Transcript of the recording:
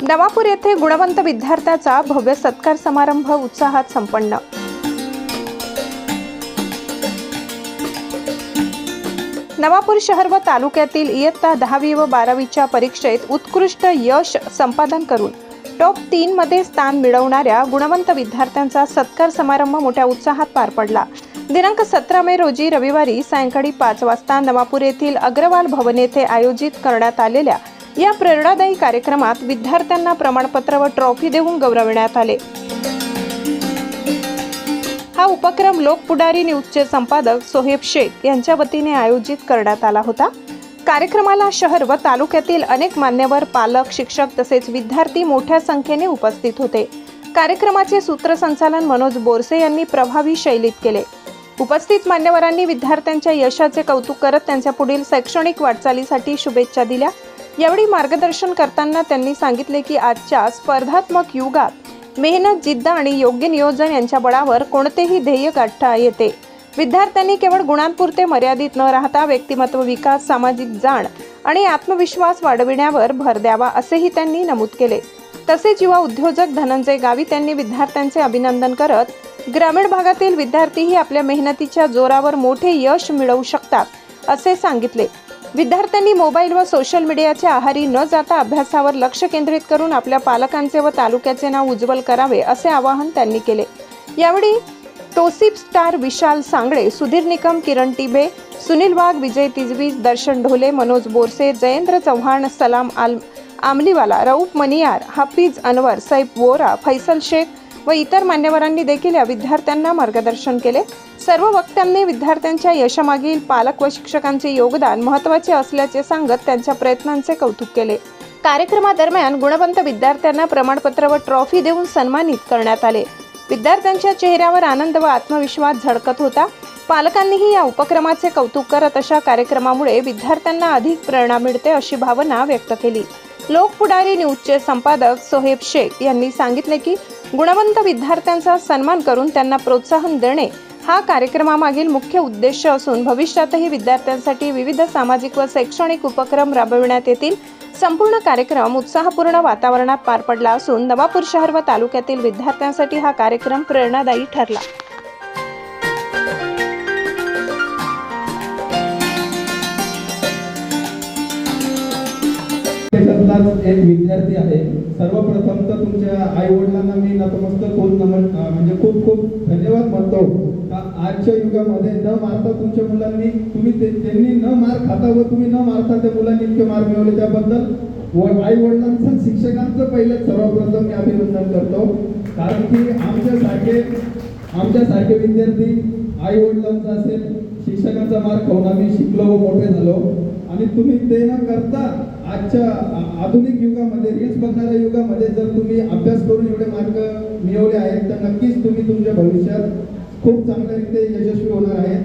नवापूर येथे गुणवंत विद्यार्थ्याचा भव्य सत्कार समारंभ उत्साहात संपन्न। नवापूर शहर व तालुक्यातील इयत्ता 10वी व 12वीच्या परीक्षेत उत्कृष्ट यश संपादन करून टॉप 3 मध्ये स्थान मिळवणाऱ्या गुणवंत विद्यार्थ्यांचा सत्कार समारंभ मोठ्या उत्साहात पार पडला। दिनांक 17 मे रोजी रविवारी सायंकाळी 5 वाजता नवापूर येथील अग्रवाल भवन येथे आयोजित करण्यात आलेल्या या प्रेरणादायी कार्यक्रमात विद्यार्थ्यांना प्रमाणपत्र व ट्रॉफी देऊन गौरविण्यात आले। हा उपक्रम लोकपुढारी न्यूजचे संपादक सोहेब शेख यांच्या वतीने आयोजित करण्यात आला होता। कार्यक्रमाला शहर व तालुक्यातील अनेक मान्यवर, पालक, शिक्षक तसेच विद्यार्थी मोठ्या संख्येने उपस्थित होते। कार्यक्रमाचे सूत्रसंचालन मनोज बोरसे यांनी प्रभावी शैलीत केले। उपस्थित मान्यवरांनी विद्यार्थ्यांच्या यशाचे कौतुक करत त्यांच्या पुढील शैक्षणिक वाटचालीसाठी शुभेच्छा दिल्या। यावेळी मार्गदर्शन करताना त्यांनी सांगितले की आजच्या स्पर्धात्मक युगात मेहनत, जिद्द आणि योग्य नियोजन यांच्या बळावर कोणतेही ध्येय गाठता येते। विद्यार्थ्यांनी केवळ गुणांपुरते मर्यादित न राहता व्यक्तिमत्व विकास, सामाजिक जाण आणि आत्मविश्वास वाढविण्यावर भर द्यावा असेही त्यांनी नमूद केले। तसेच युवा उद्योजक धनंजय गावित यांनी विद्यार्थ्यांचे अभिनंदन करत ग्रामीण भागातील विद्यार्थीही आपल्या मेहनतीच्या जोरावर मोठे यश मिळवू शकतात असे सांगितले। विद्यार्थ्यांनी मोबाईल व सोशल मीडियाच्या आहारी न जाता अभ्यासावर लक्ष केंद्रित करून आपल्या पालकांचे व तालुक्याचे नाव उज्ज्वल करावे असे आवाहन त्यांनी केले। यावेळी तोसिफ स्टार विशाल सांगळे, सुधीर निकम, किरण टिबे, सुनील वाघ, विजय तिजवी, दर्शन ढोले, मनोज बोरसे, जयेंद्र चव्हाण, सलाम आमलीवाला, रऊफ मनियार, हाफिज अनवर, सैफ वोरा, फैसल शेख व इतर मान्यवरांनी देखील या विद्यार्थ्यांना मार्गदर्शन केले। सर्व वक्त्यांनी विद्यार्थ्यांच्या यशामागील पालक व शिक्षकांचे योगदान महत्त्वाचे असल्याचे सांगत त्यांच्या प्रयत्नांचे कौतुक केले। कार्यक्रमादरम्यान गुणवंत विद्यार्थ्यांना प्रमाणपत्र व ट्रॉफी देऊन सन्मानित करण्यात आले। विद्यार्थ्यांच्या चेहऱ्यावर आनंद व आत्मविश्वास झळकत होता। पालकांनीही या उपक्रमाचे कौतुक करत अशा कार्यक्रमामुळे विद्यार्थ्यांना अधिक प्रेरणा मिळते अशी भावना व्यक्त केली। लोकपुढारी न्यूजचे संपादक सोहेब शेख यांनी सांगितले की गुणवंत विद्यार्थ्यांचा सन्मान करून त्यांना प्रोत्साहन देणे हा कार्यक्रमामागील मुख्य उद्देश असून भविष्यातही विद्यार्थ्यांसाठी विविध सामाजिक व शैक्षणिक उपक्रम राबविण्यात येतील। संपूर्ण कार्यक्रम उत्साहपूर्ण वातावरणात पार पडला असून नवापूर शहर व तालुक्यातील विद्यार्थ्यांसाठी हा कार्यक्रम प्रेरणादायी ठरला। एक विद्यार्थी आहे। सर्वप्रथम तर तुमच्या आई वडिलांना मी नतमस्तक होऊन म्हणजे खूप खूप धन्यवाद म्हणतो का आजच्या युगामध्ये न मारता तुमच्या मुलांनी त्यांनी न मार खाता व तुम्ही न मारता त्या मुलांनी इतके मार मिळवले त्याबद्दल आई वडिलांचं, शिक्षकांचं पहिले सर्वप्रथम मी अभिनंदन करतो। कारण की आमच्यासारखे विद्यार्थी आई वडिलांचा असेल, शिक्षकांचा मार खाऊन आम्ही शिकलो व मोठे झालो आणि तुम्ही ते न करता आजच्या आधुनिक युगामध्ये, रील्स बघणाऱ्या युगामध्ये जर तुम्ही अभ्यास करून एवढे मार्क मिळवले आहेत तर नक्कीच तुम्ही तुमच्या भविष्यात खूप चांगल्या रीते यशस्वी होणार आहेत।